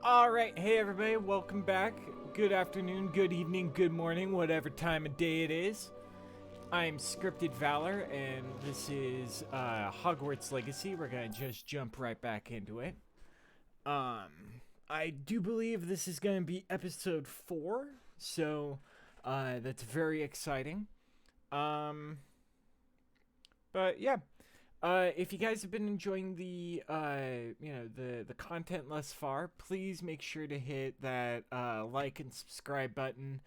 Alright, hey everybody, welcome back. Good afternoon, good evening, good morning, whatever time of day it is. I'm Scripted Valor, and this is Hogwarts Legacy. We're gonna just jump right back into it. I do believe this is gonna be episode 4, so that's very exciting. But yeah. If you guys have been enjoying the the content thus far, please make sure to hit that like and subscribe button.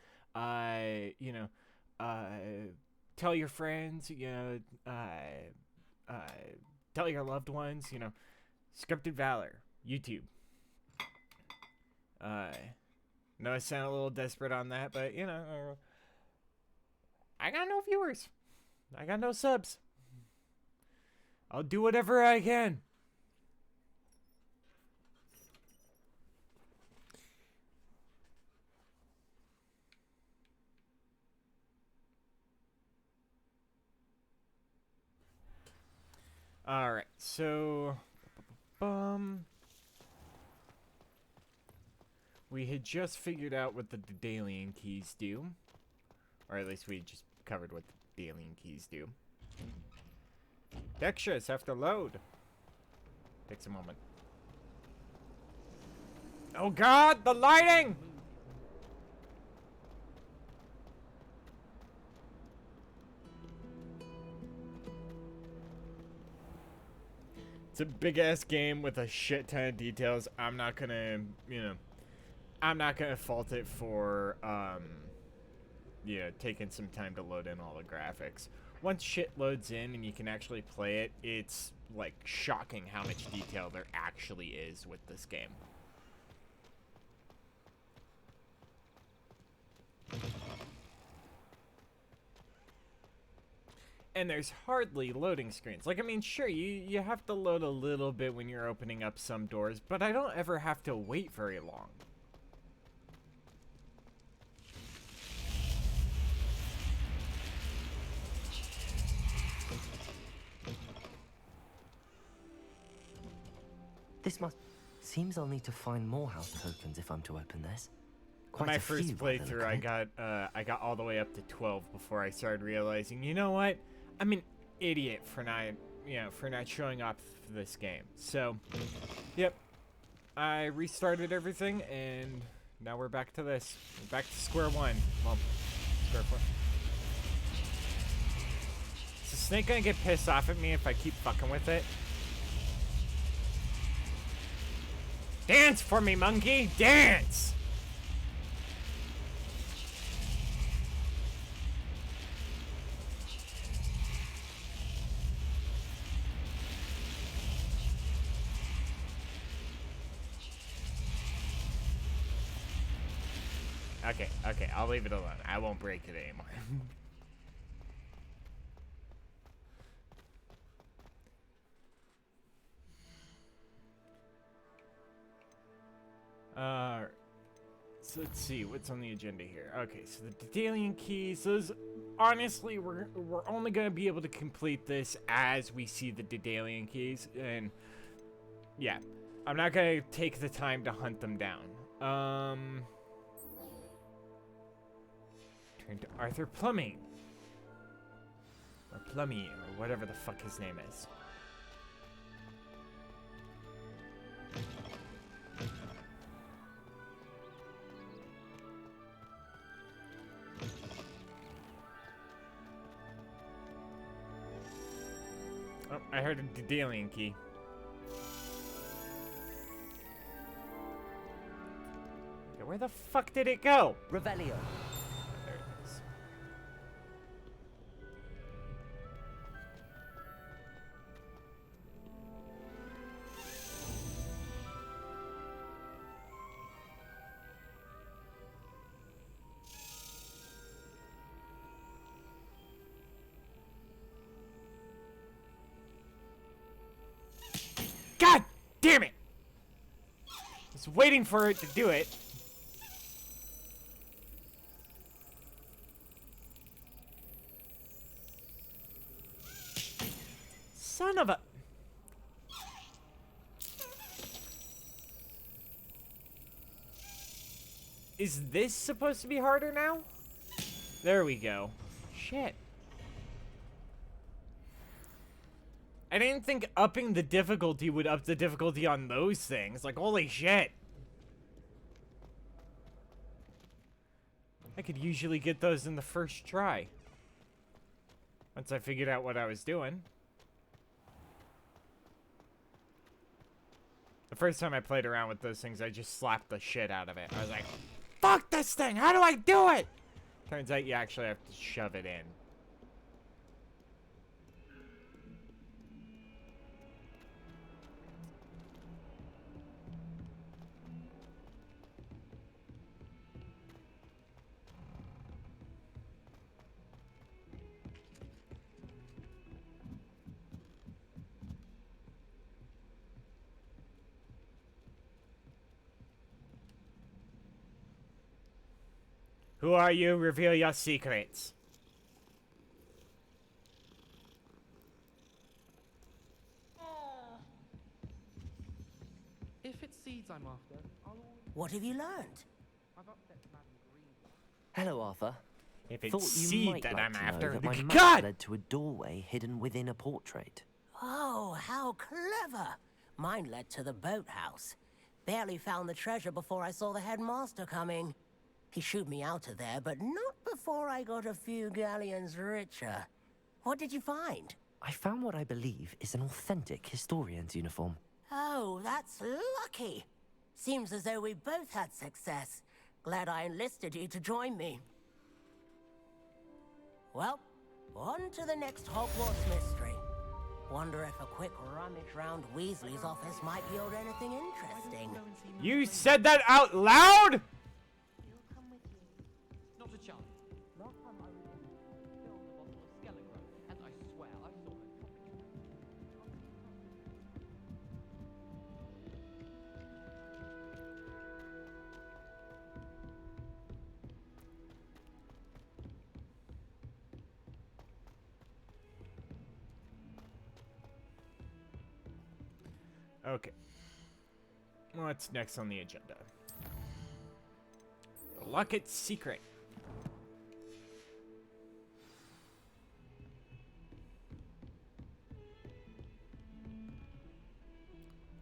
Tell your friends. Tell your loved ones. Scripted Valor, YouTube. No, I sound a little desperate on that, but I got no viewers. I got no subs. I'll do whatever I can. Alright, so... we had just figured out what the Daedalian keys do. Or at least we just covered what the Daedalian keys do. Extras have to load. Takes a moment. Oh god, the lighting! It's a big ass game with a shit ton of details. I'm not gonna, I'm not gonna fault it for, taking some time to load in all the graphics. Once shit loads in and you can actually play it, it's, like, shocking how much detail there actually is with this game. And there's hardly loading screens. Like, I mean, sure, you have to load a little bit when you're opening up some doors, but I don't ever have to wait very long. This must... Seems I'll need to find more house tokens if I'm to open this. Quite My a first few by the playthrough, look I got all the way up to 12 before I started realizing, you know what? I'm an idiot for not showing up for this game. So, yep. I restarted everything, and now we're back to this. We're back to square one. Well, square four. Is the snake gonna get pissed off at me if I keep fucking with it? Dance for me, monkey! Dance! Okay, I'll leave it alone. I won't break it anymore. So let's see what's on the agenda here. Okay, so the Daedalian keys. Those, honestly, we're only gonna be able to complete this as we see the Daedalian keys, and yeah, I'm not gonna take the time to hunt them down. Turn to Arthur Plumbing, or Plummy, or whatever the fuck his name is. Oh, I heard a Daedalian key. Okay, where the fuck did it go? Revelio. There it is. God damn it! I was waiting for it to do it. Son of a... Is this supposed to be harder now? There we go. Shit. I didn't think upping the difficulty would up the difficulty on those things. Like, holy shit. I could usually get those in the first try. Once I figured out what I was doing. The first time I played around with those things, I just slapped the shit out of it. I was like, fuck this thing! How do I do it? Turns out you actually have to shove it in. Who are you? Reveal your secrets. If it's seeds I'm after, I'll always... What have you learned? I've upset Madam Green. Hello, Arthur. If it's Thought you seed might that like I'm to know after, that my map God! led to a doorway hidden within a portrait. Oh, how clever. Mine led to the boathouse. Barely found the treasure before I saw the headmaster coming. He shooed me out of there, but not before I got a few galleons richer. What did you find? I found what I believe is an authentic historian's uniform. Oh, that's lucky. Seems as though we both had success. Glad I enlisted you to join me. Well, on to the next Hogwarts mystery. Wonder if a quick rummage round Weasley's office might yield anything interesting. You said that out loud? Not a chance. Last time I was in, she spilled the bottle of Skeleton, and I swear I saw her dropping it. Okay. What's next on the agenda? Locket's secret.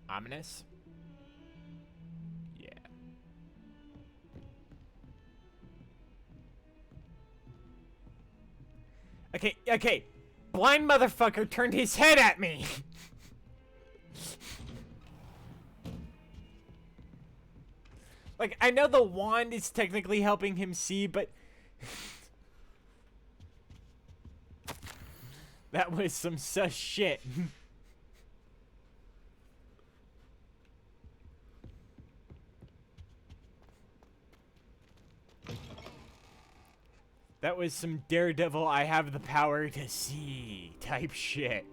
Ominous? Yeah. Okay. Blind motherfucker turned his head at me. Like, I know the wand is technically helping him see, but... that was some sus shit. That was some Daredevil, I have the power to see type shit.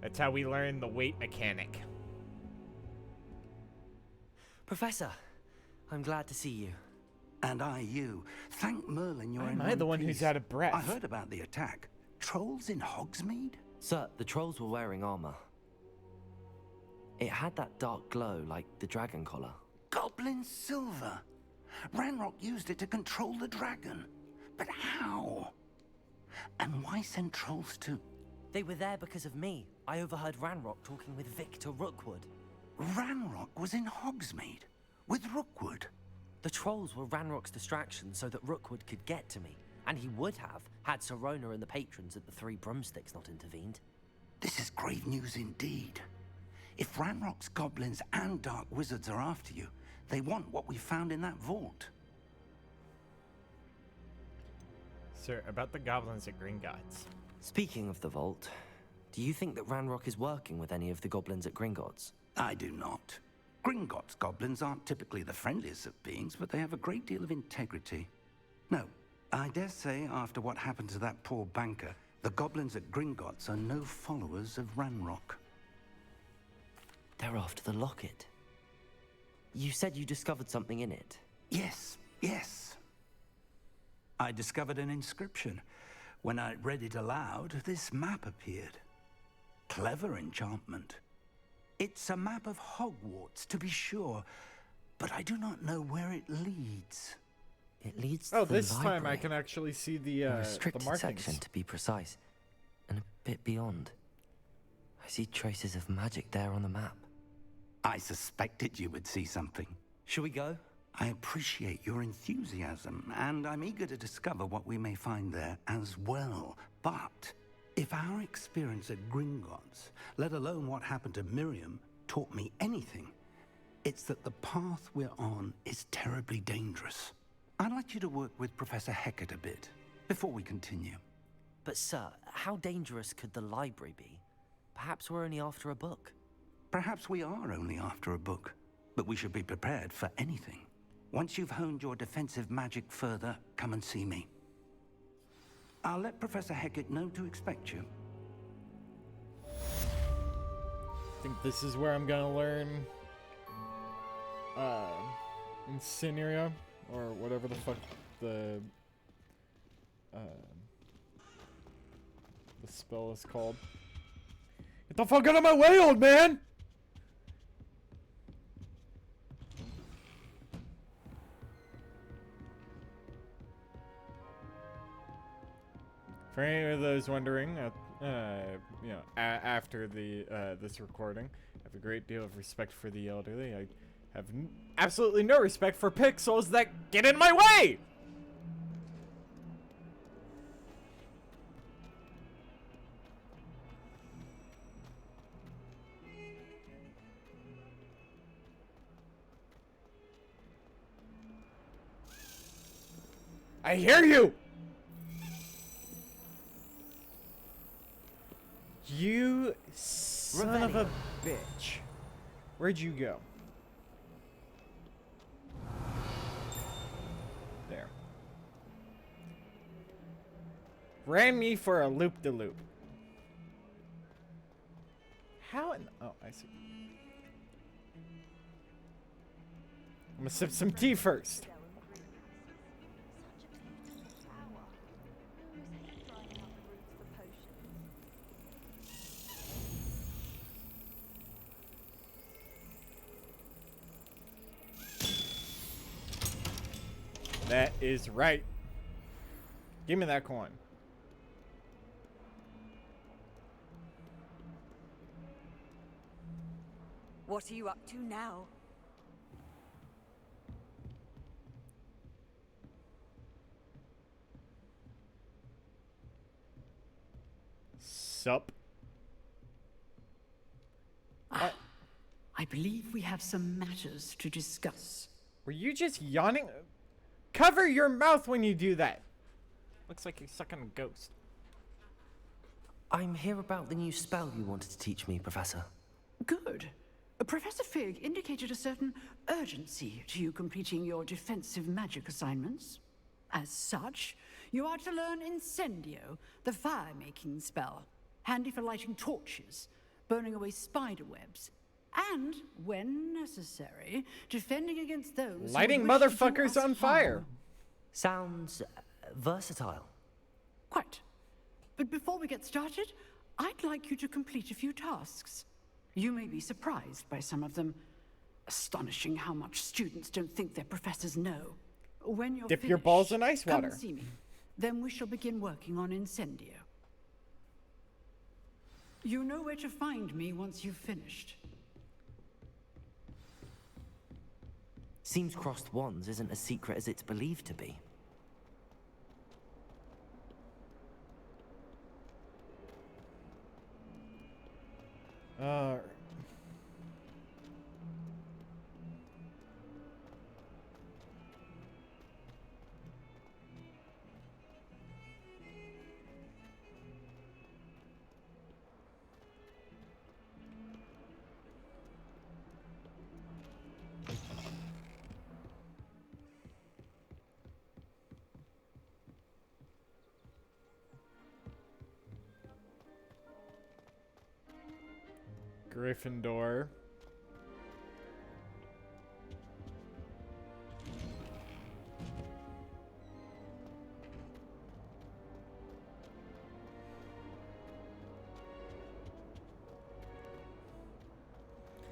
That's how we learn the weight mechanic. Professor, I'm glad to see you. And I you. Thank Merlin you're Why in am I one the one piece. who's out of breath? I heard about the attack. Trolls in Hogsmeade? Sir, the trolls were wearing armor. It had that dark glow like the dragon collar. Goblin silver. Ranrock used it to control the dragon. But how? And why send trolls to... They were there because of me. I overheard Ranrock talking with Victor Rookwood. Ranrock was in Hogsmeade with Rookwood. The trolls were Ranrock's distraction so that Rookwood could get to me. And he would have, had Sirona and the patrons at the Three Broomsticks not intervened. This is grave news indeed. If Ranrock's goblins and dark wizards are after you, they want what we found in that vault. Sir, about the goblins at Gringotts. Speaking of the vault, do you think that Ranrock is working with any of the goblins at Gringotts? I do not. Gringotts goblins aren't typically the friendliest of beings, but they have a great deal of integrity. No, I dare say after what happened to that poor banker, the goblins at Gringotts are no followers of Ranrock. They're after the locket. You said you discovered something in it. Yes. I discovered an inscription. When I read it aloud, this map appeared. clever enchantment. It's a map of Hogwarts, to be sure, but I do not know where it leads. It leads to Oh, the this time I library. can actually see A the restricted markings. section, to be precise, and a bit beyond. I see traces of magic there on the map. I suspected you would see something. Shall we go? I appreciate your enthusiasm, and I'm eager to discover what we may find there as well. But if our experience at Gringotts, let alone what happened to Miriam, taught me anything, it's that the path we're on is terribly dangerous. I'd like you to work with Professor Hecat a bit before we continue. But sir, how dangerous could the library be? Perhaps we're only after a book. Perhaps we are only after a book, but we should be prepared for anything. Once you've honed your defensive magic further, come and see me. I'll let Professor Hecat know to expect you. I think this is where I'm gonna learn Incineria, or whatever the fuck the spell is called. Get the fuck out of my way, old man! For any of those wondering, you know, after the this recording, I have a great deal of respect for the elderly. I have absolutely no respect for pixels that get in my way! I hear you! You son of a bitch. Where'd you go? There. Ran me for a loop-de-loop. How in... Oh, I see. I'm gonna sip some tea first. That is right. Give me that coin. What are you up to now? Sup? I believe we have some matters to discuss. Were you just yawning? Cover your mouth when you do that. Looks like you're sucking a ghost. I'm here about the new spell you wanted to teach me, Professor. Good. Professor Fig indicated a certain urgency to you completing your defensive magic assignments. As such, you are to learn Incendio, the fire-making spell, handy for lighting torches, burning away spider webs, and, when necessary, defending against those who Lighting would wish to do motherfuckers us on fire. harm. Sounds versatile. Quite. But before we get started, I'd like you to complete a few tasks. You may be surprised by some of them. Astonishing how much students don't think their professors know. When you're Dip your finished, balls in ice come water. and see me. Then we shall begin working on Incendio. You know where to find me once you've finished. Seems crossed wands isn't as secret as it's believed to be. Gryffindor.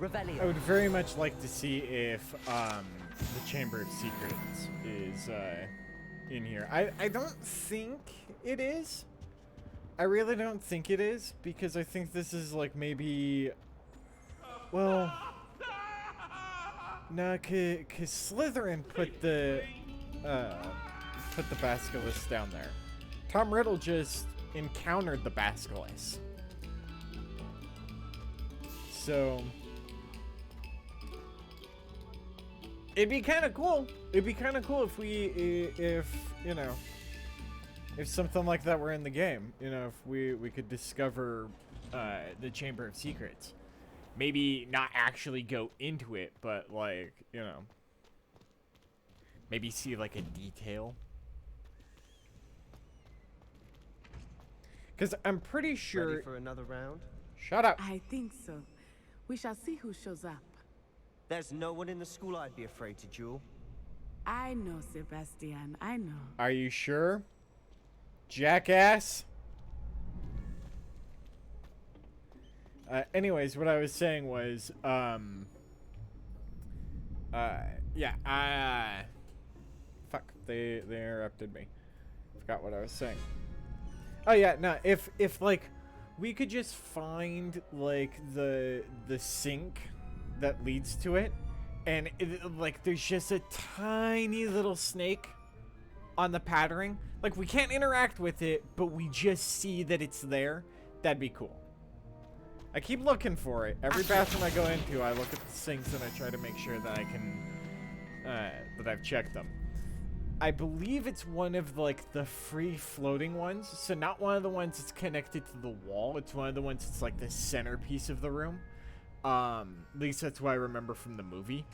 I Revelio. would very much like to see if the Chamber of Secrets is in here. I don't think it is. I really don't think it is, because I think this is like maybe, well, no, cause Slytherin put the basilisk down there. Tom Riddle just encountered the basilisk. So it'd be kind of cool. It'd be kind of cool if you know, if something like that were in the game. You know, if we could discover the Chamber of Secrets. Maybe not actually go into it, but like, you know, maybe see like a detail. Because I'm pretty sure. Ready for another round? Shut up. I think so. We shall see who shows up. There's no one in the school I'd be afraid to duel. I know, Sebastian. I know. Are you sure? Jackass? Anyways, what I was saying was, yeah, fuck, they interrupted me. Forgot what I was saying. Oh yeah, no, if like, we could just find, like, the sink that leads to it, and like, there's just a tiny little snake on the patterning. Like, we can't interact with it, but we just see that it's there. That'd be cool. I keep looking for it. Every bathroom I go into, I look at the sinks and I try to make sure that I can, that I've checked them. I believe it's one of, like, the free floating ones. So not one of the ones that's connected to the wall. It's one of the ones that's, like, the centerpiece of the room. At least that's what I remember from the movie.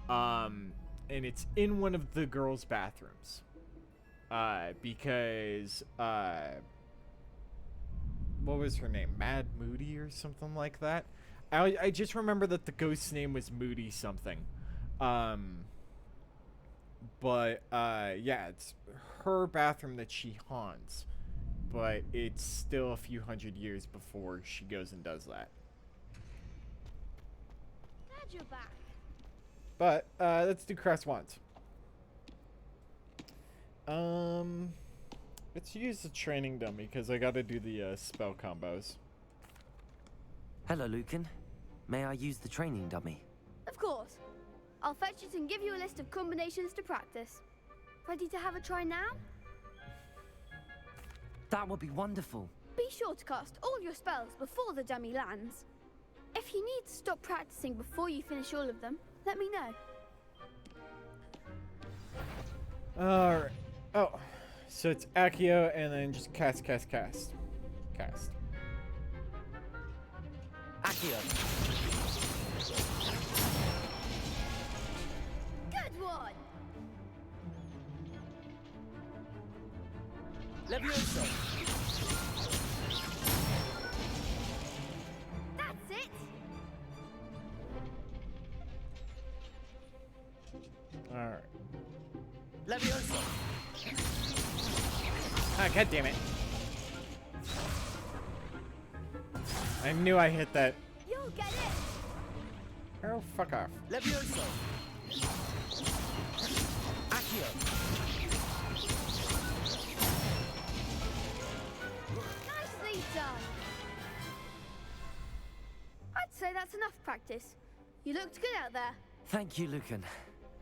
And it's in one of the girls' bathrooms. Because, what was her name? Mad Moody or something like that? I just remember that the ghost's name was Moody something. But yeah, it's her bathroom that she haunts. But it's still a few hundred years before she goes and does that. Glad you're back. But, let's do cross wands. Let's use the training dummy, because I gotta do the, spell combos. Hello, Lucan. May I use the training dummy? Of course. I'll fetch it and give you a list of combinations to practice. Ready to have a try now? That would be wonderful. Be sure to cast all your spells before the dummy lands. If you need to stop practicing before you finish all of them, let me know. Alright. Oh. So it's Accio and then just cast. Cast. Accio. Good one! Levioso. That's it! Alright. Levioso. Ah, god damn it. I knew I hit that. You'll get it! Oh, fuck off. Levioso. Accio. Nicely done! I'd say that's enough practice. You looked good out there. Thank you, Lucan.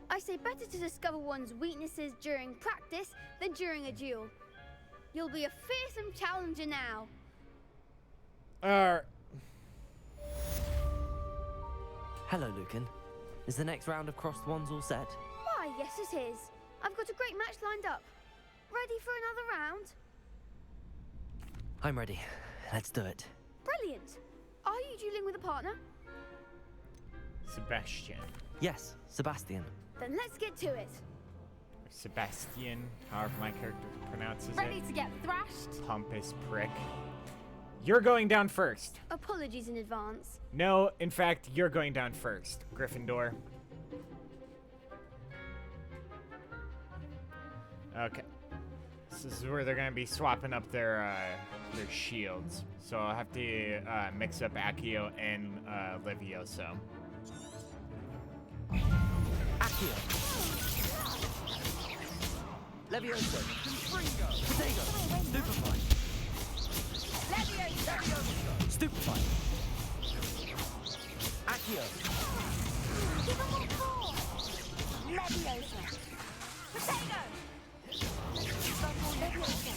I say better to discover one's weaknesses during practice than during a duel. You'll be a fearsome challenger now. Alright. Hello, Lucan. Is the next round of crossed wands all set? Why, yes it is. I've got a great match lined up. Ready for another round? I'm ready. Let's do it. Brilliant. Are you dueling with a partner? Sebastian. Yes, Sebastian. Then let's get to it. Sebastian, however my character pronounces Ready it. to get thrashed? Pompous prick. You're going down first. Apologies in advance. No, in fact, you're going down first, Gryffindor. Okay. This is where they're gonna be swapping up their shields. So I'll have to mix up Accio and Levioso. Accio. Levioso. Potato. Stupefy. Levioso. Stupefy. Accio. Give him more force. Leviosa. Potato. Leviosa.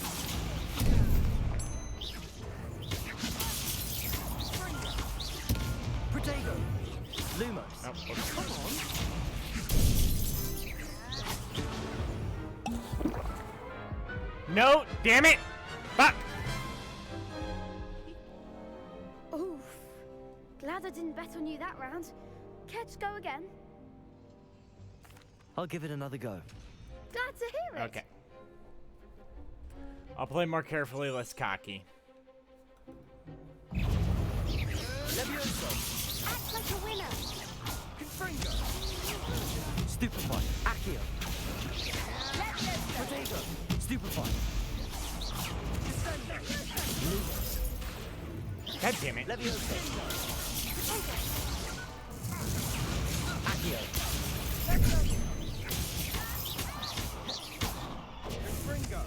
Protego. Lumos. Oh, okay. Come on. No, damn it! Fuck! Oof. Glad I didn't bet on you that round. Care to go again? I'll give it another go. Glad to hear it. Okay. I'll play more carefully, less cocky. Levioso. Act like a winner. Confringo. Stupefy. Accio. Potato. Stupefy. Lumos. God damn it. Levioso. Accio. Confringo.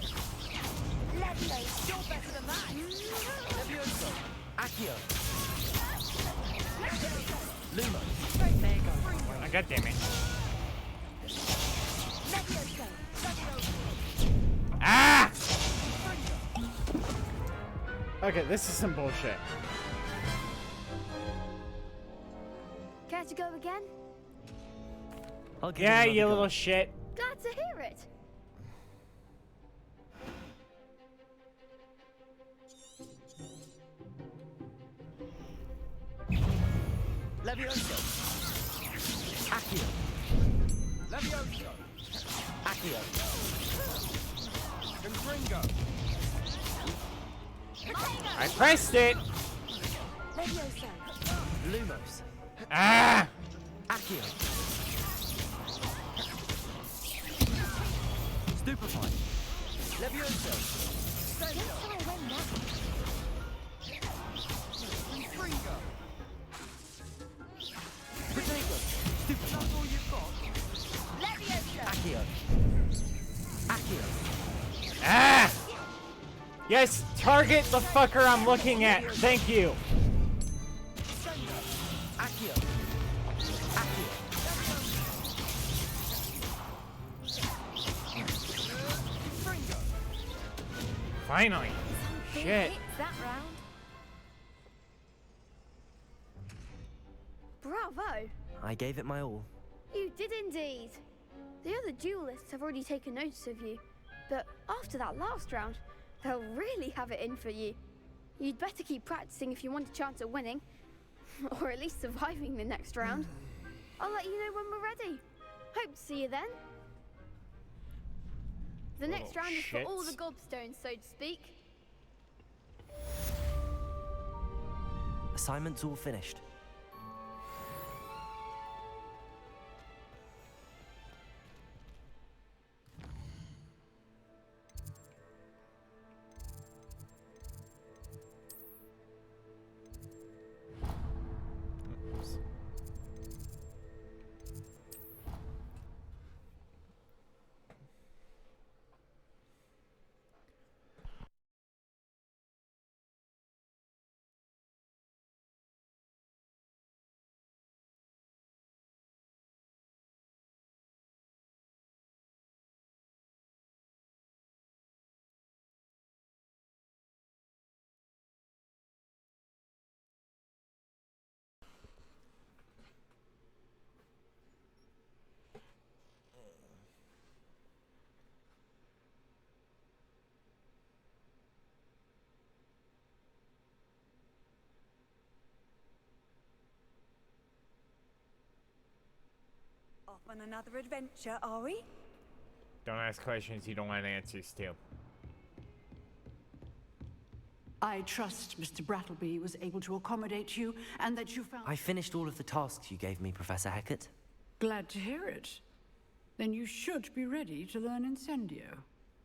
Leviosa. You're better than that. Levioso. Accio. Lumos. Oh, God damn it. Leviosa. Ah! Okay, this is some bullshit. Care to go again? I'll give Yeah, it you another little go. shit. Glad to hear it. Levioso. Accio. Levioso. Accio. Confringo. I pressed it. Leviosa. Lumos. Ah! Accio. Stupefy. Levioso. Guess I win that. Confringo. Protego. Stupefy. That's all you've got? Leviosa. Accio. Accio. Ah! Yes, target the fucker I'm looking at. Thank you. Accio. Accio. Confringo. Finally. Big Shit. hits that round. Bravo. I gave it my all. You did indeed. The other duelists have already taken notice of you, but after that last round, they'll really have it in for you. You'd better keep practicing if you want a chance at winning, or at least surviving the next round. I'll let you know when we're ready. Hope to see you then. The next round is for all the gobstones, so to speak. Assignment's all finished. Off on another adventure, are we? Don't ask questions you don't want answers to. I trust Mr. Brattleby was able to accommodate you and that you found... I finished all of the tasks you gave me, Professor Hecat. Glad to hear it. Then you should be ready to learn Incendio.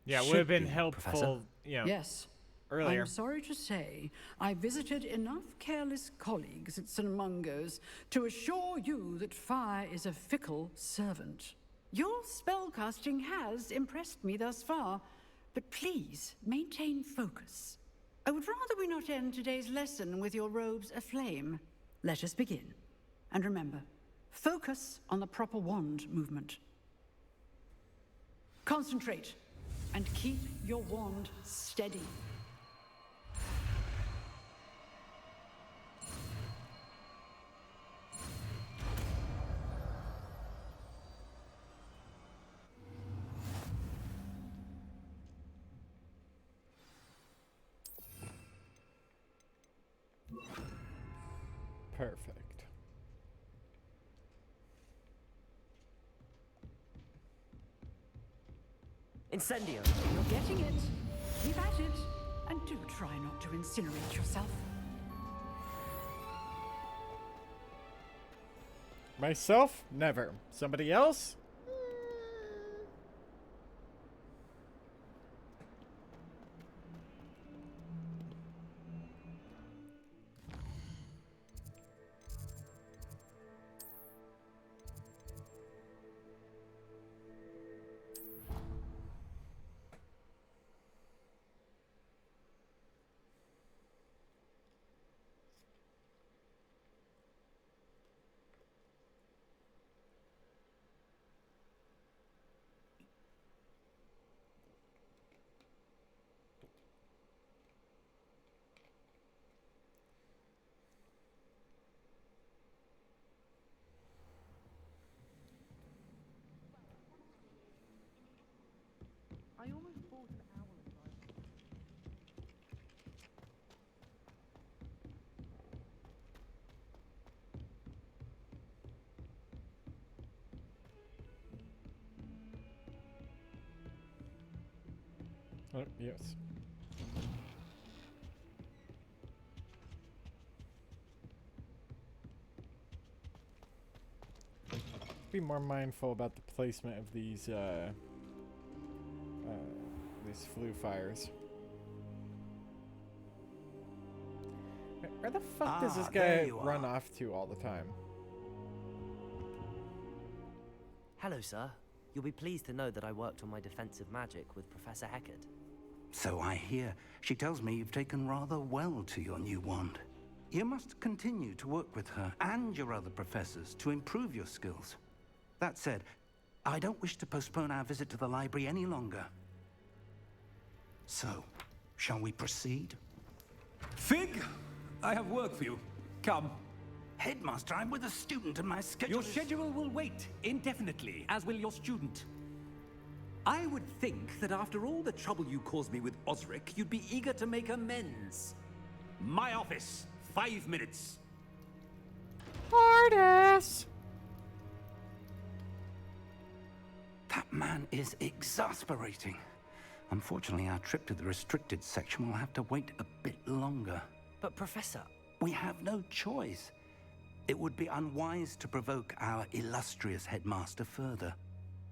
Yeah, it would Should have been be, helpful, Professor. you know. Yes. earlier. I'm sorry to say, I visited enough careless colleagues at St. Mungo's to assure you that fire is a fickle servant. Your spellcasting has impressed me thus far, but please maintain focus. I would rather we not end today's lesson with your robes aflame. Let us begin. And remember, focus on the proper wand movement. Concentrate, and keep your wand steady. Perfect. Incendio! You're getting it. Keep at it. And do try not to incinerate yourself. Myself? Never. Somebody else? I almost bought an owl in life. Oh, yes. Be more mindful about the placement of these flue fires. Where the fuck does this guy run off to all the time? Hello, sir. You'll be pleased to know that I worked on my defensive magic with Professor Heckard. So I hear. She tells me you've taken rather well to your new wand. You must continue to work with her and your other professors to improve your skills. That said, I don't wish to postpone our visit to the library any longer. So, shall we proceed? Fig, I have work for you. Come. Headmaster, I'm with a student and my schedule Your schedule will wait indefinitely, as will your student. I would think that after all the trouble you caused me with Osric, you'd be eager to make amends. My office, 5 minutes. Hard ass! That man is exasperating. Unfortunately, our trip to the restricted section will have to wait a bit longer. But, Professor... We have no choice. It would be unwise to provoke our illustrious headmaster further.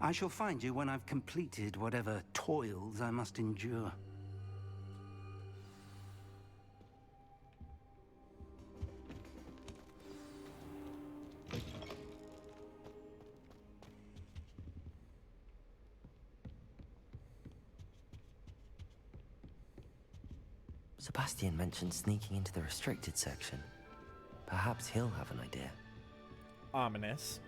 I shall find you when I've completed whatever toils I must endure. Sebastian mentioned sneaking into the restricted section. Perhaps he'll have an idea. Ominous.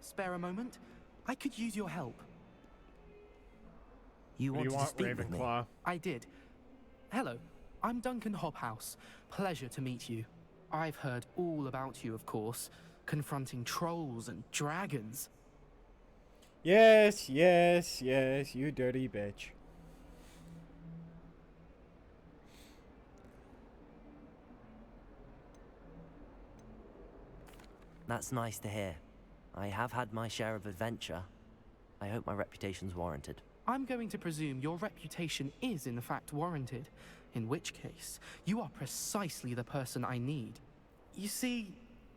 Spare a moment? I could use your help. You What do wanted you to want, speak with me? Ravenclaw? I did. Hello, I'm Duncan Hobhouse. Pleasure to meet you. I've heard all about you, of course, confronting trolls and dragons. Yes, yes, yes, you dirty bitch. That's nice to hear. I have had my share of adventure. I hope my reputation's warranted. I'm going to presume your reputation is in fact warranted, in which case, you are precisely the person I need. You see,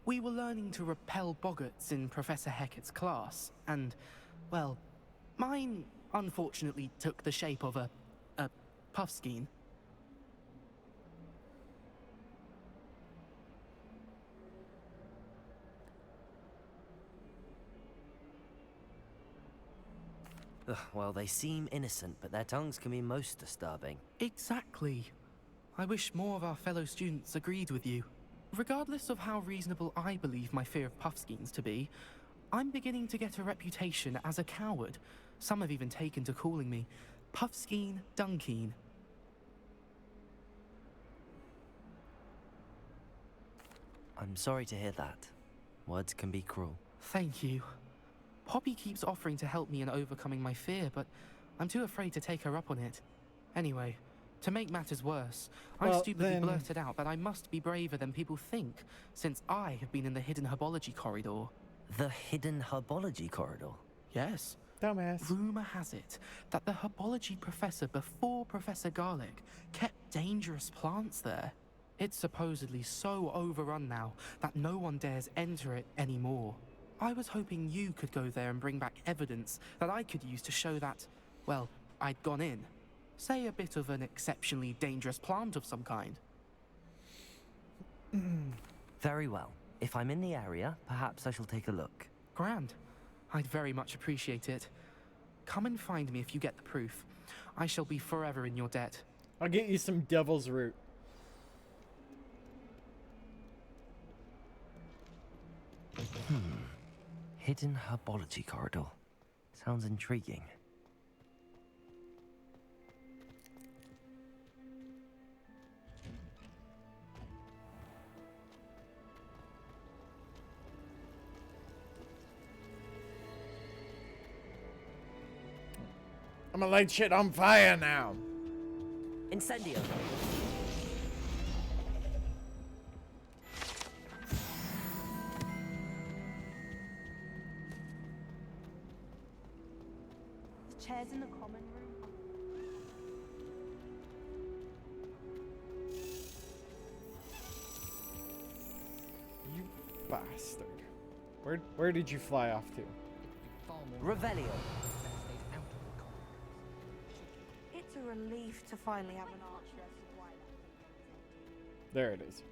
we were learning to repel boggarts in Professor Hecat's class, and, well, mine unfortunately took the shape of a puffskein. Ugh, well, they seem innocent, but their tongues can be most disturbing. Exactly. I wish more of our fellow students agreed with you. Regardless of how reasonable I believe my fear of puffskeins to be, I'm beginning to get a reputation as a coward. Some have even taken to calling me Puffskeen Dunkeen. I'm sorry to hear that. Words can be cruel. Thank you. Poppy keeps offering to help me in overcoming my fear, but I'm too afraid to take her up on it. Anyway, to make matters worse, I stupidly blurted out that I must be braver than people think, since I have been in the hidden herbology corridor. The hidden herbology corridor? Yes. Dumbass. Rumor has it that the herbology professor before Professor Garlic kept dangerous plants there. It's supposedly so overrun now that no one dares enter it anymore. I was hoping you could go there and bring back evidence that I could use to show that, well, I'd gone in. Say a bit of an exceptionally dangerous plant of some kind. Very well. If I'm in the area, perhaps I shall take a look. Grand. I'd very much appreciate it. Come and find me if you get the proof. I shall be forever in your debt. I'll get you some devil's root. Hidden herbology corridor. Sounds intriguing. I'm gonna light shit on fire now. Incendio. The chairs in the common room. You bastard. Where did you fly off to? Revelio. It's a relief to finally have an archer as to why that. There it is.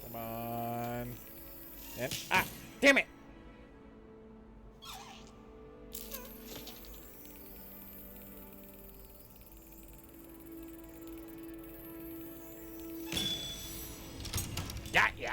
Come on. And damn it! Got ya!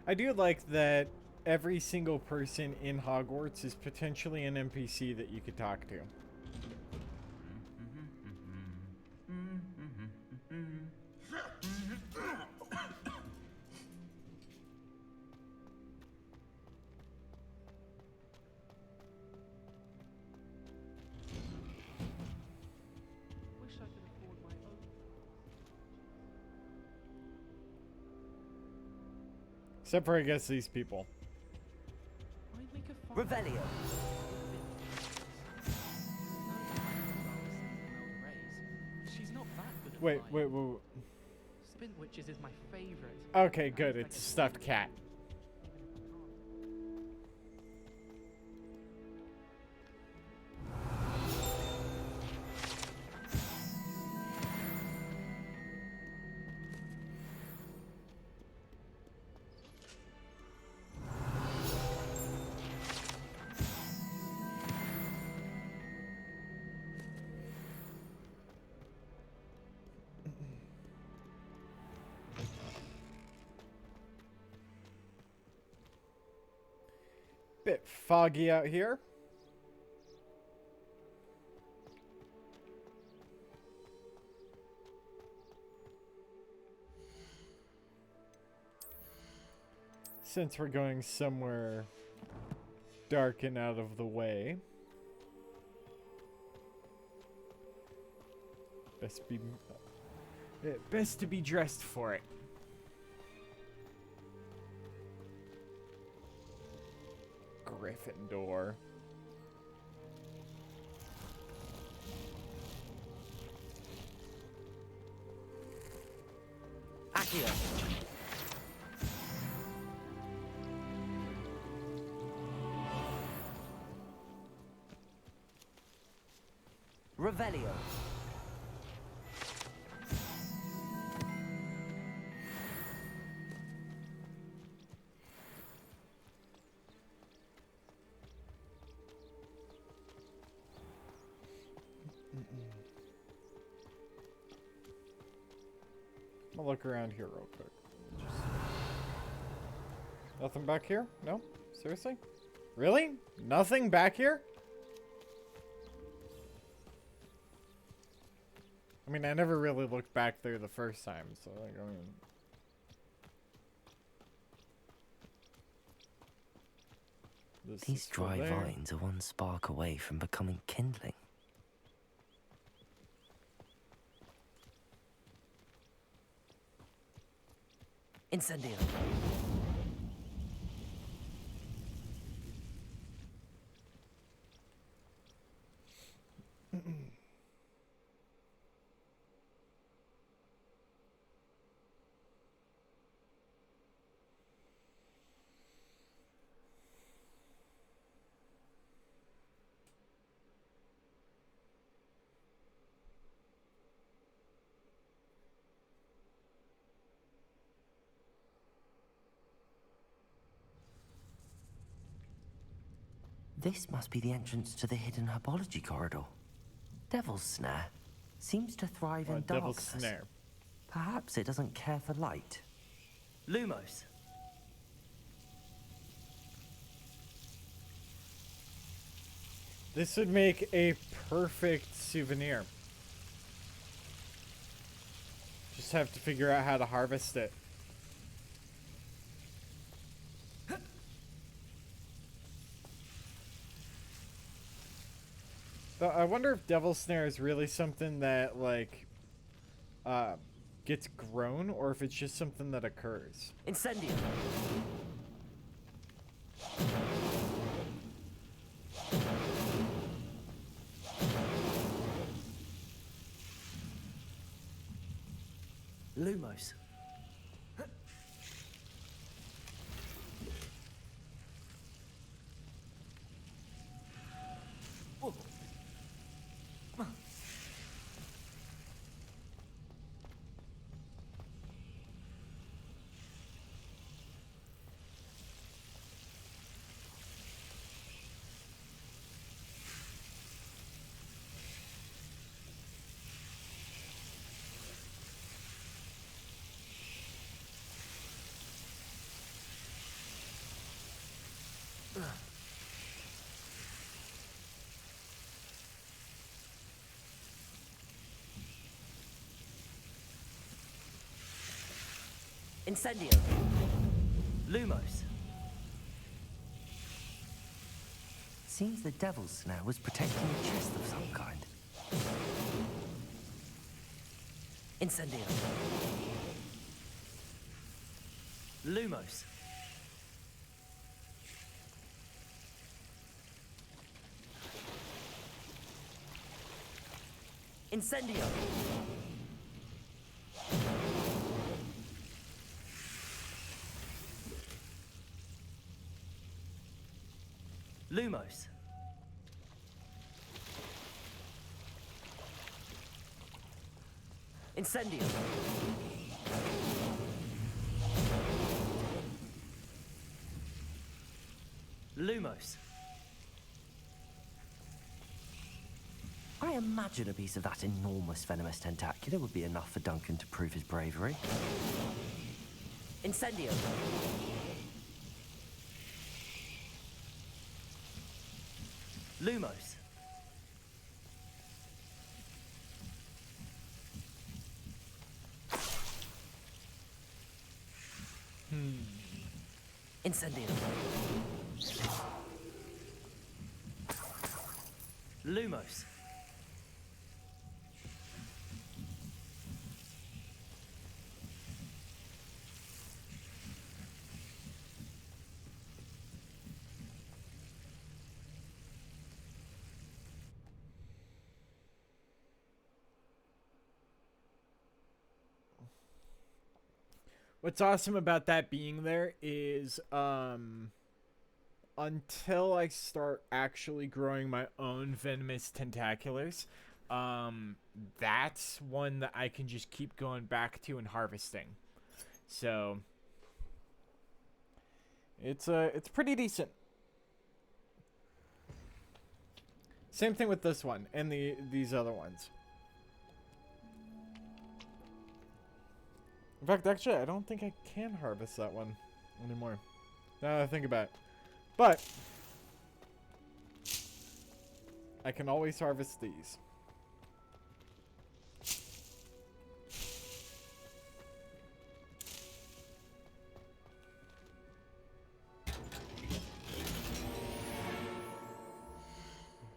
I do like that every single person in Hogwarts is potentially an NPC that you could talk to. Wish I could afford my own. Except for, I guess, these people. I'd make a fine Revelio. She's not that good at Wait. Spin Witches is my favorite. Okay, good. It's a stuffed cat. Bit foggy out here. Since we're going somewhere dark and out of the way, best to be dressed for it. Gryffindor. Accio. Revelio. I'll look around here real quick. Nothing back here? No? Seriously? Really? Nothing back here? I mean, I never really looked back there the first time, so like, I mean... These dry vines are one spark away from becoming kindling. Incendio. This must be the entrance to the hidden herbology corridor. Devil's Snare seems to thrive in Devil's darkness. Snare. Perhaps it doesn't care for light. Lumos. This would make a perfect souvenir. Just have to figure out how to harvest it. But I wonder if Devil's Snare is really something that, like, gets grown, or if it's just something that occurs. Incendio. Lumos. Incendio. Lumos. Seems the Devil's Snare was protecting a chest of some kind. Incendio. Lumos. Incendio. Lumos. Incendio. Lumos. I imagine a piece of that enormous venomous tentacula would be enough for Duncan to prove his bravery. Incendio. Lumos. Incendio. Lumos. What's awesome about that being there is until I start actually growing my own venomous tentaculars, that's one that I can just keep going back to and harvesting. So it's pretty decent. Same thing with this one and these other ones. In fact, actually, I don't think I can harvest that one anymore. Now that I think about it. But I can always harvest these.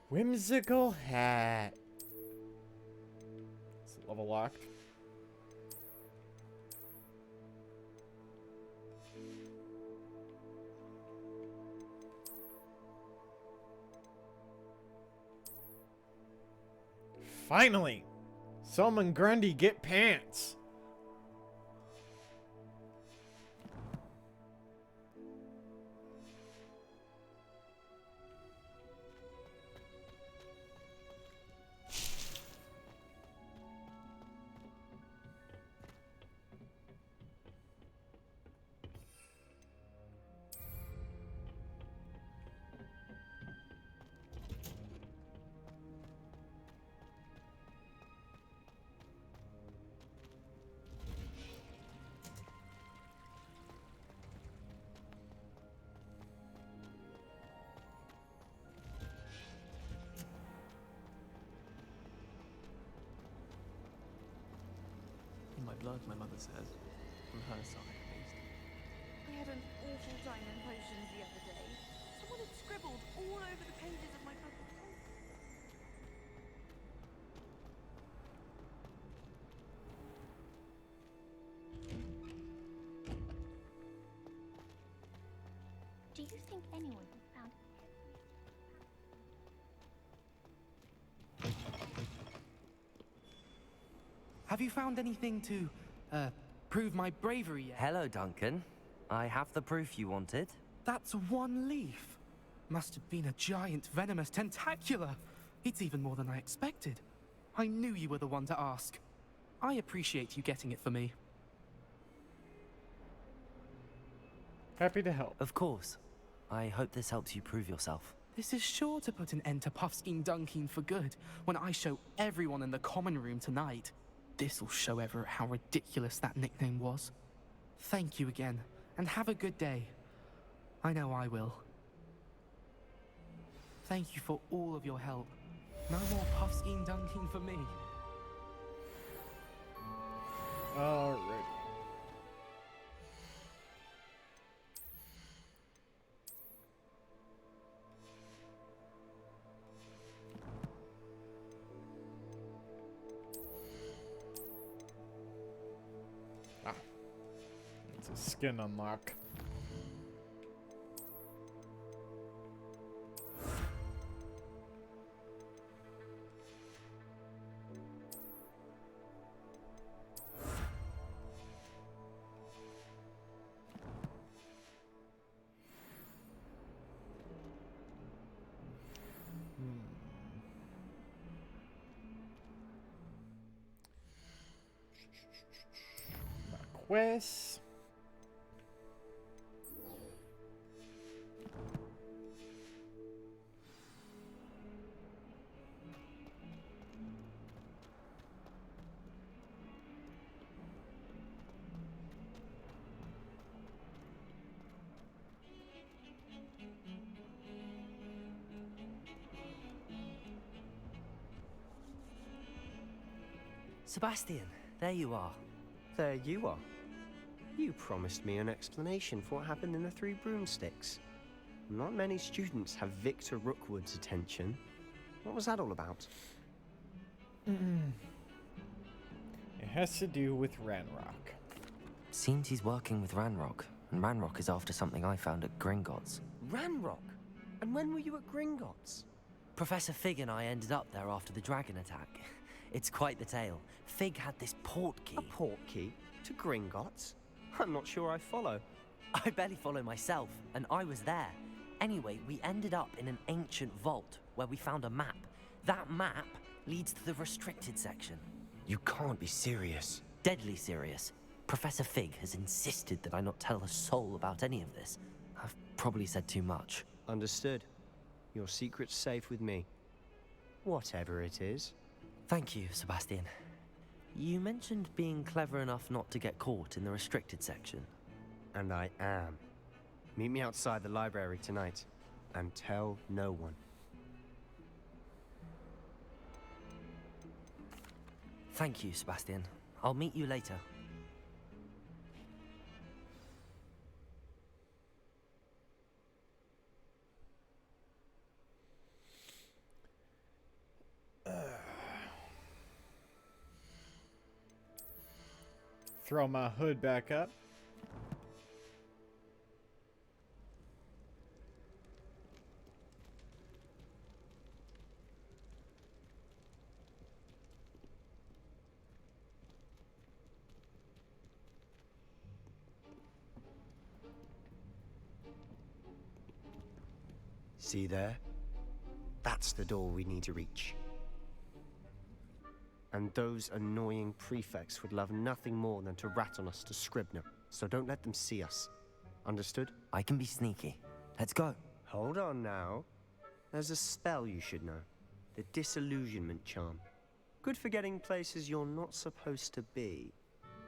Whimsical hat. It's level locked. Finally! Solomon Grundy, get pants! In my blood, my mother says. From her side, at least. I had an awful time in potions the other day. Someone had scribbled all over the pages of my book. Do you think anyone found Have you found anything to, prove my bravery yet? Hello, Duncan. I have the proof you wanted. That's one leaf. Must have been a giant venomous tentacular. It's even more than I expected. I knew you were the one to ask. I appreciate you getting it for me. Happy to help. Of course. I hope this helps you prove yourself. This is sure to put an end to Puffskein Dunkin for good when I show everyone in the common room tonight. This'll show Everett how ridiculous that nickname was. Thank you again, and have a good day. I know I will. Thank you for all of your help. No more Puffskein Dunkin for me. Alrighty. It's a skin unlock. Quest. Sebastian, there you are. There you are. You promised me an explanation for what happened in the Three Broomsticks. Not many students have Victor Rookwood's attention. What was that all about? It has to do with Ranrock. Seems he's working with Ranrock, and Ranrock is after something I found at Gringotts. Ranrock? And when were you at Gringotts? Professor Fig and I ended up there after the dragon attack. It's quite the tale. Fig had this port key. A port key? To Gringotts? I'm not sure I follow. I barely follow myself, and I was there. Anyway, we ended up in an ancient vault where we found a map. That map leads to the restricted section. You can't be serious. Deadly serious. Professor Fig has insisted that I not tell a soul about any of this. I've probably said too much. Understood. Your secret's safe with me. Whatever it is. Thank you, Sebastian. You mentioned being clever enough not to get caught in the restricted section. And I am. Meet me outside the library tonight, and tell no one. Thank you, Sebastian. I'll meet you later. Throw my hood back up. See there? That's the door we need to reach. And those annoying prefects would love nothing more than to rat on us to Scribner, so don't let them see us. Understood? I can be sneaky. Let's go. Hold on now. There's a spell you should know. The Disillusionment Charm. Good for getting places you're not supposed to be.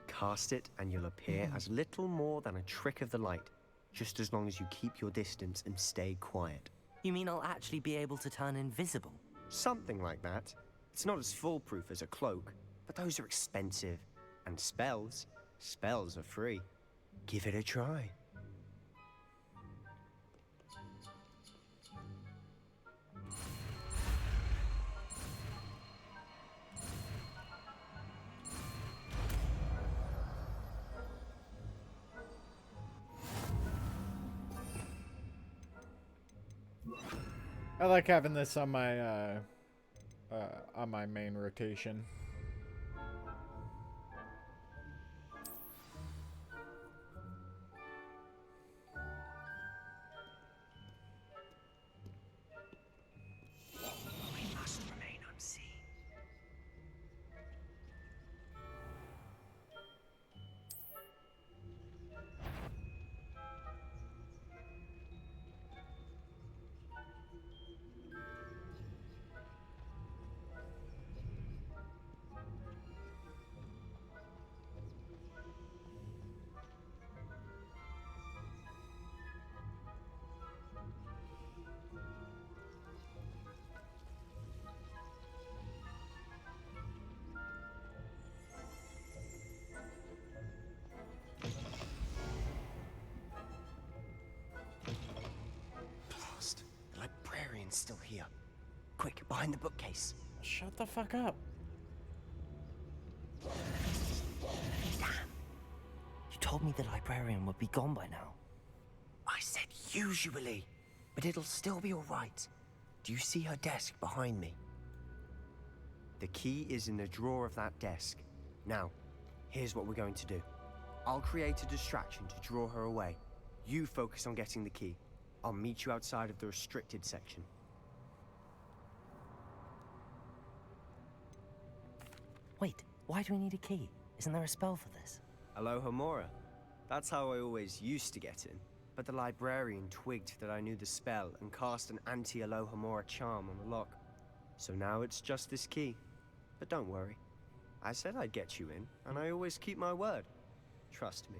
Cast it and you'll appear as little more than a trick of the light, just as long as you keep your distance and stay quiet. You mean I'll actually be able to turn invisible? Something like that. It's not as foolproof as a cloak, but those are expensive. And spells are free. Give it a try. I like having this on my main rotation. We must remain unseen. Still here. Quick, behind the bookcase. Shut the fuck up. Damn. You told me the librarian would be gone by now. I said usually, but it'll still be all right. Do you see her desk behind me? The key is in the drawer of that desk. Now, here's what we're going to do. I'll create a distraction to draw her away. You focus on getting the key. I'll meet you outside of the restricted section. Wait, why do we need a key? Isn't there a spell for this? Alohomora. That's how I always used to get in. But the librarian twigged that I knew the spell and cast an anti-Alohomora charm on the lock. So now it's just this key. But don't worry. I said I'd get you in, and I always keep my word. Trust me.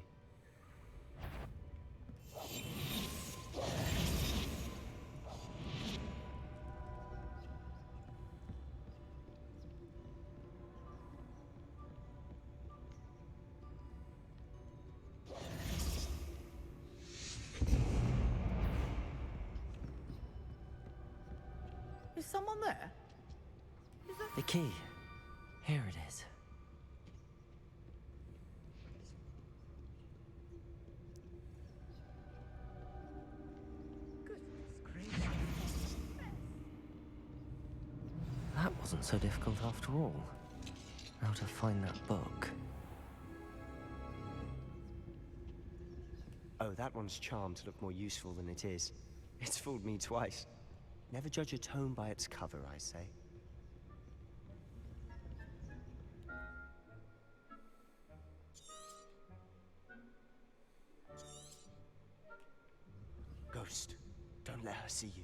someone there? The key. Here it is. That wasn't so difficult after all. How to find that book. Oh, that one's charmed to look more useful than it is. It's fooled me twice. Never judge a tome by its cover, I say. Ghost, don't let her see you.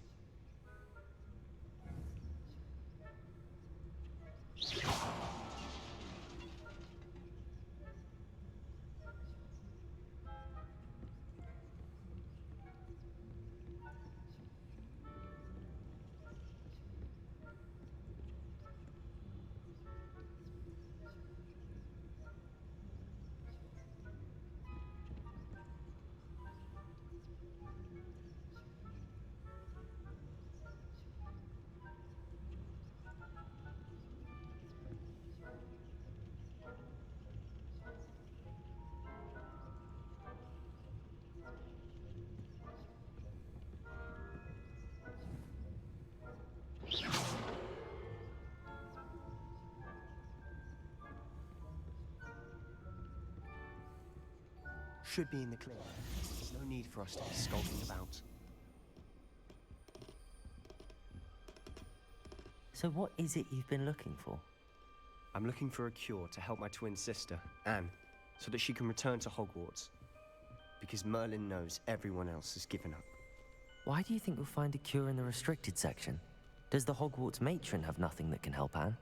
Should be in the clear. No need for us to be skulking about. So what is it you've been looking for? I'm looking for a cure to help my twin sister, Anne, so that she can return to Hogwarts. Because Merlin knows everyone else has given up. Why do you think you'll find a cure in the restricted section? Does the Hogwarts matron have nothing that can help Anne?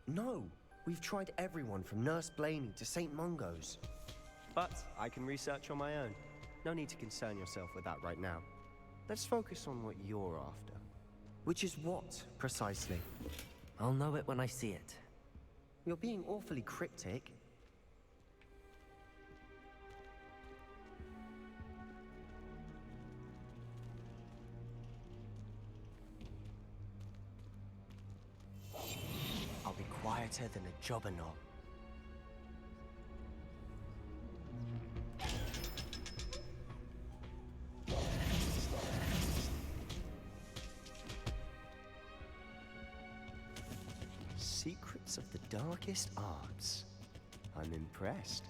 No! We've tried everyone from Nurse Blaney to St. Mungo's. But I can research on my own. No need to concern yourself with that right now. Let's focus on what you're after. Which is what, precisely? I'll know it when I see it. You're being awfully cryptic. I'll be quieter than a jobberknoll. Secrets of the darkest arts. I'm impressed.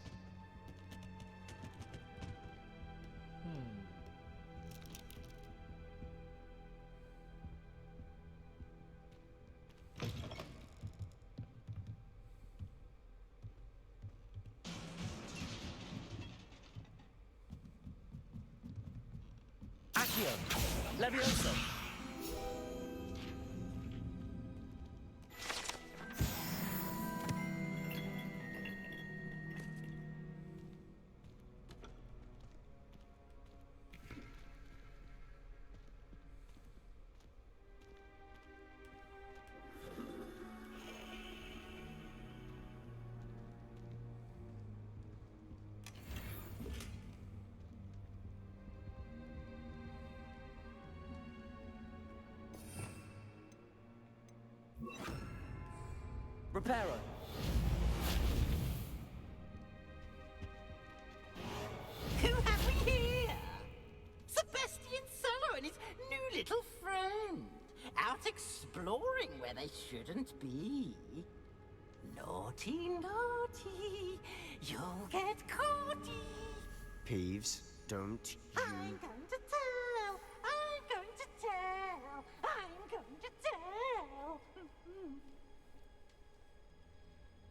Accio! Levioso! Reparo. Who have we here? Sebastian Solo and his new little friend. Out exploring where they shouldn't be. Naughty, naughty. You'll get caughty. Peeves, don't you... I'm going to tell. I'm going to tell. I'm going to tell.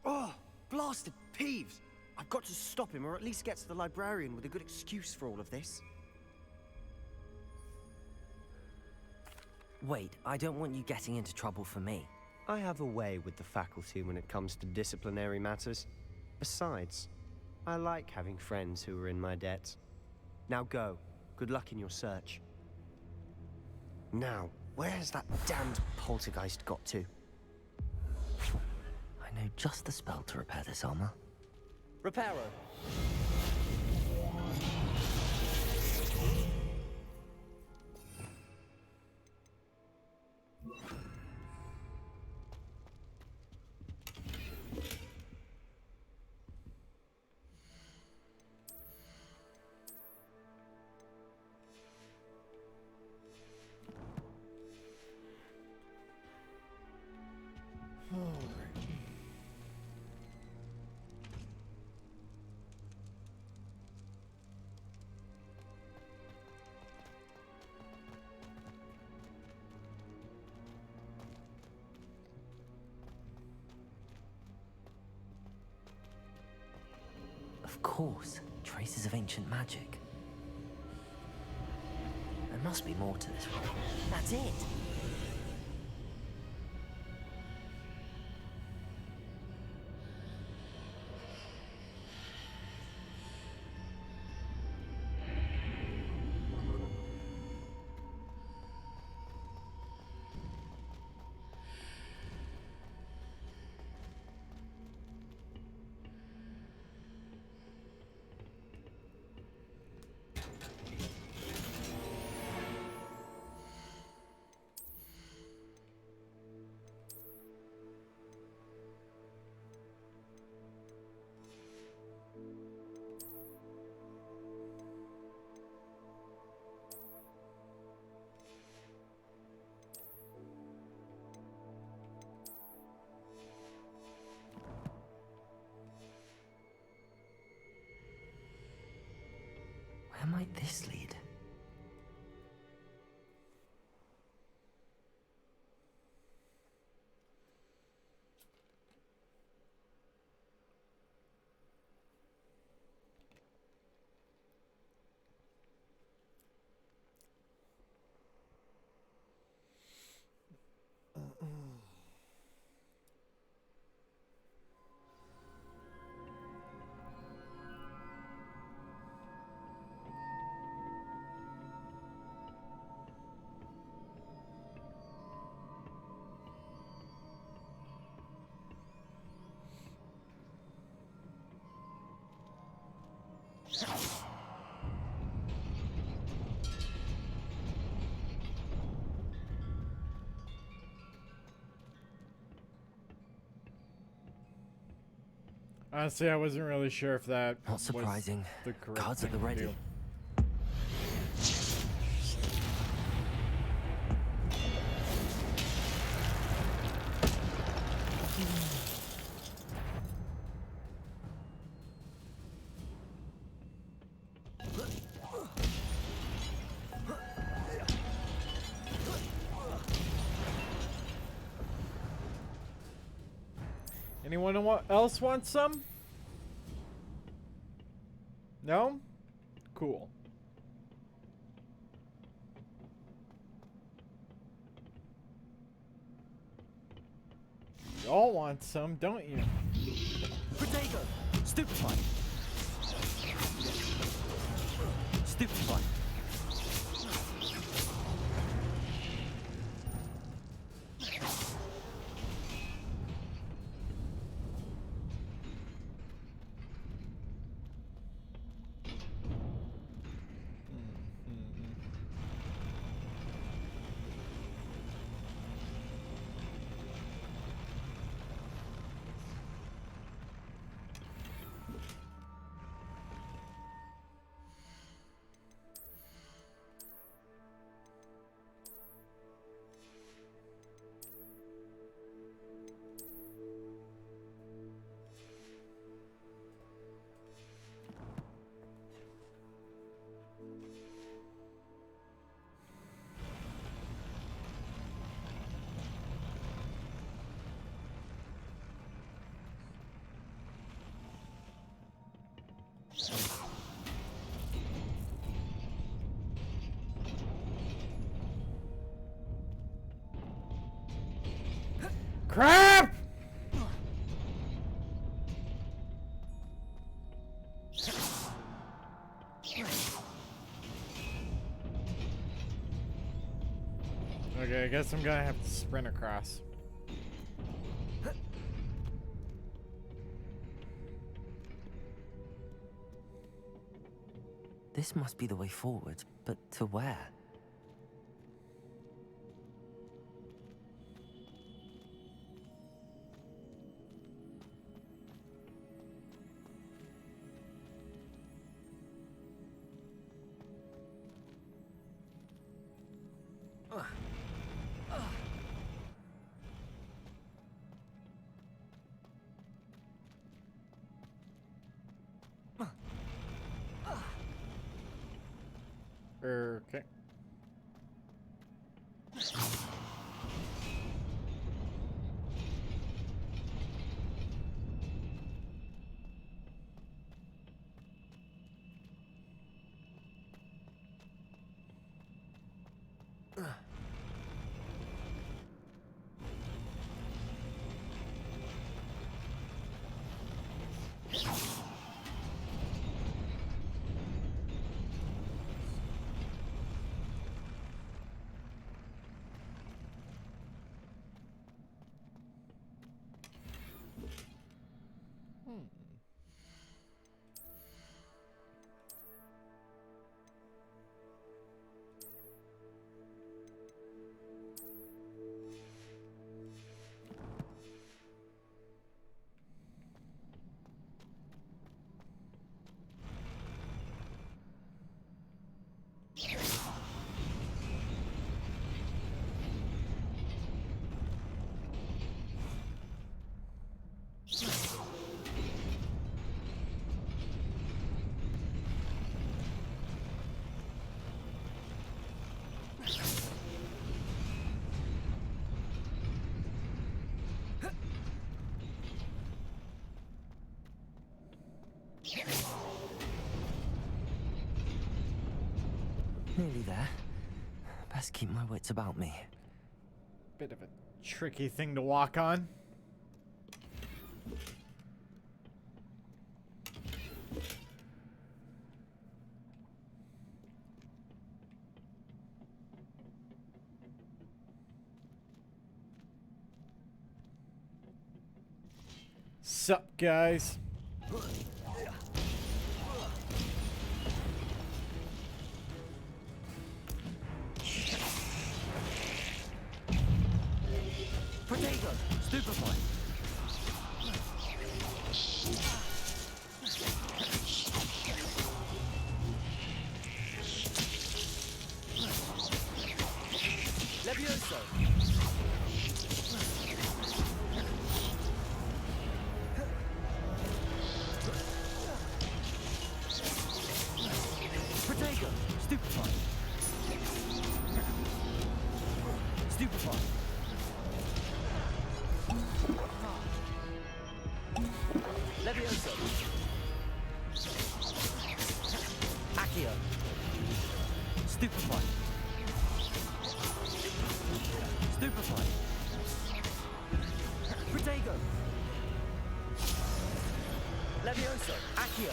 Oh, blasted Peeves! I've got to stop him, or at least get to the librarian with a good excuse for all of this. Wait, I don't want you getting into trouble for me. I have a way with the faculty when it comes to disciplinary matters. Besides, I like having friends who are in my debt. Now go. Good luck in your search. Now, where's that damned poltergeist got to? I know just the spell to repair this armor. Reparo. Of course, traces of ancient magic. There must be more to this one. That's it! Where might this lead? Honestly, I wasn't really sure if that Not surprising. was the correct Cards at thing the to ready. do. Anyone else want some? No? Cool. You all want some, don't you? Protego! Stupefy! Stupefy! Crap! Okay, I guess I'm gonna have to sprint across. This must be the way forward, but to where? Okay. Nearly there. Best keep my wits about me. Bit of a tricky thing to walk on. Sup, guys? Protego! Stupefy! Levioso! Protego! Stupefy! Stupefy! Levioso! Accio! Stupefy! Stupefy! Protego! Levioso! Accio!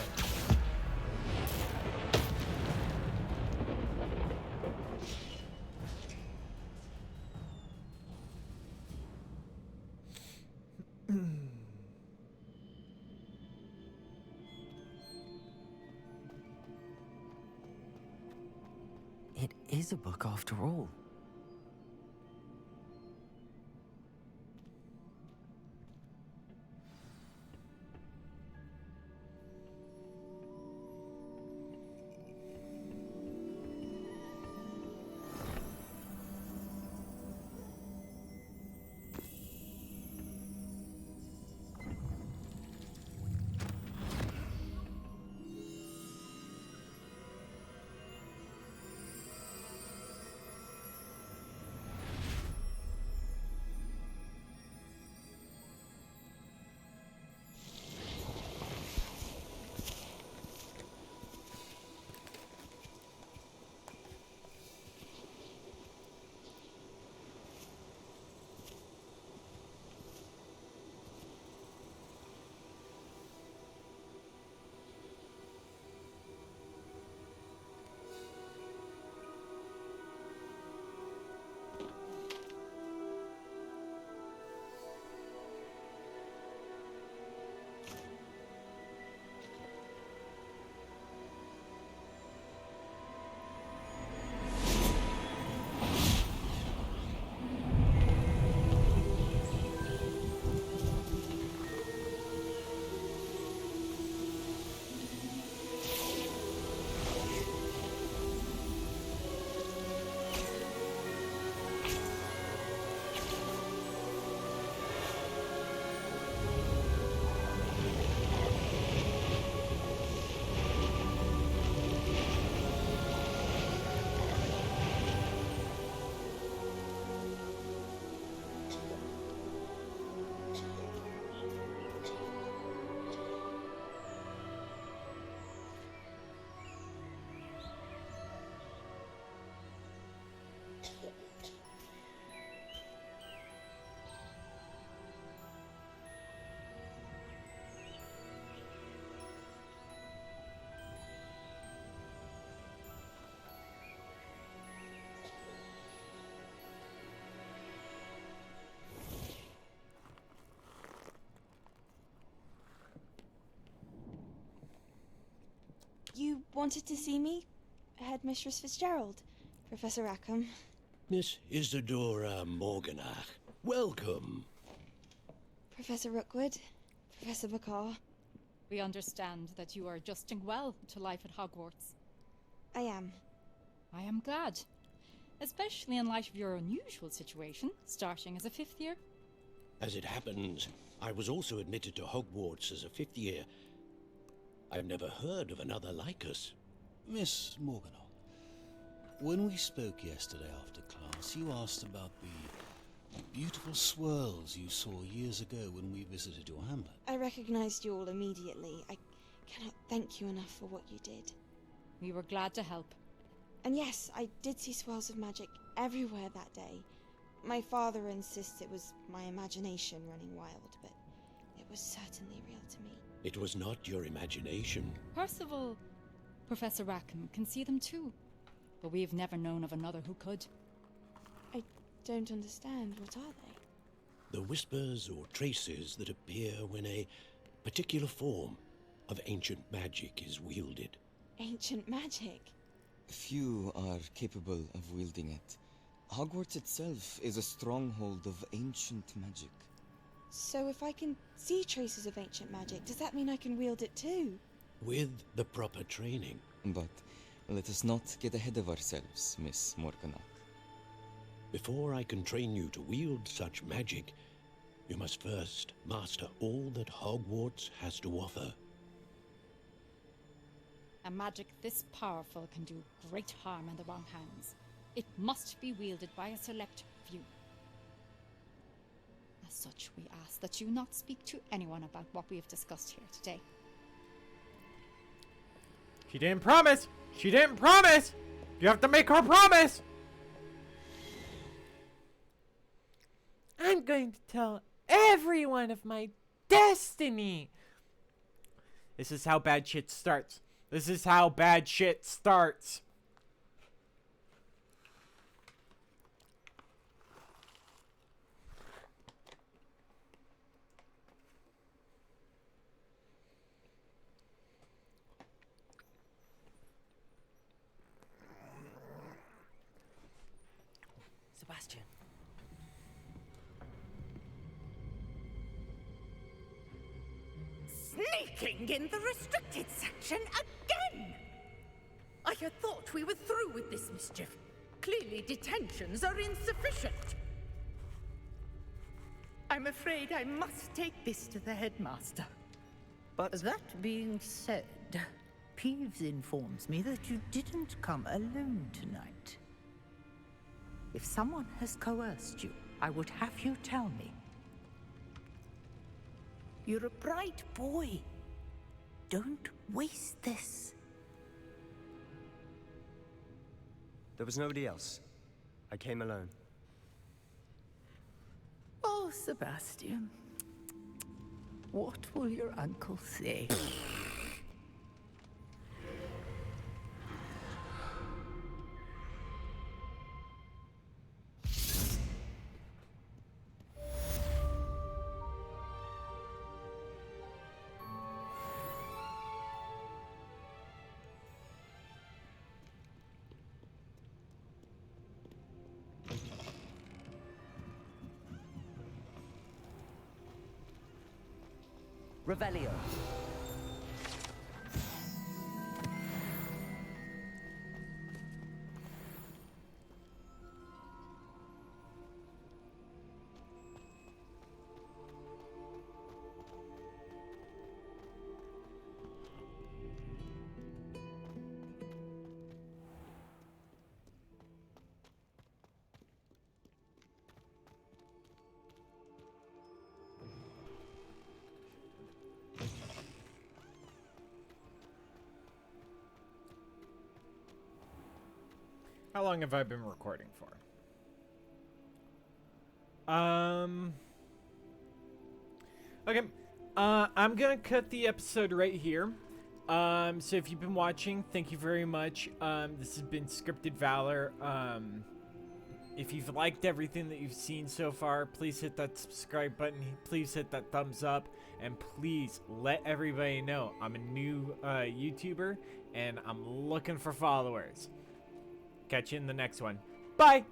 It is a book after all. wanted to see me? Headmistress Fitzgerald, Professor Rackham. Miss Isadora Morganach, welcome. Professor Rookwood, Professor Bakar. We understand that you are adjusting well to life at Hogwarts. I am. I am glad. Especially in light of your unusual situation, starting as a 5th year. As it happens, I was also admitted to Hogwarts as a 5th year. I've never heard of another like us. Miss Morganach, when we spoke yesterday after class, you asked about the beautiful swirls you saw years ago when we visited your hamlet. I recognized you all immediately. I cannot thank you enough for what you did. We were glad to help. And yes, I did see swirls of magic everywhere that day. My father insists it was my imagination running wild, but it was certainly real to me. It was not your imagination. Percival, Professor Rackham can see them too, but we've never known of another who could. I don't understand. What are they? The whispers or traces that appear when a particular form of ancient magic is wielded. Ancient magic? Few are capable of wielding it. Hogwarts itself is a stronghold of ancient magic. So if I can see traces of ancient magic, does that mean I can wield it too? With the proper training. But let us not get ahead of ourselves, Miss Morganach. Before I can train you to wield such magic, you must first master all that Hogwarts has to offer. A magic this powerful can do great harm in the wrong hands. It must be wielded by a select few. As such, we ask that you not speak to anyone about what we have discussed here today. She didn't promise! She didn't promise! You have to make her promise! I'm going to tell everyone of my destiny! This is how bad shit starts. This is how bad shit starts. Sebastian. Sneaking in the restricted section again! I had thought we were through with this mischief. Clearly detentions are insufficient. I'm afraid I must take this to the headmaster. But that being said, Peeves informs me that you didn't come alone tonight. If someone has coerced you, I would have you tell me. You're a bright boy. Don't waste this. There was nobody else. I came alone. Oh, Sebastian. What will your uncle say? Revelio. How long have I been recording for? Okay. I'm gonna cut the episode right here. So if you've been watching, thank you very much. This has been Scripted Valor. if you've liked everything that you've seen so far, please hit that subscribe button. Please hit that thumbs up. And please let everybody know I'm a new YouTuber and I'm looking for followers. Catch you in the next one. Bye!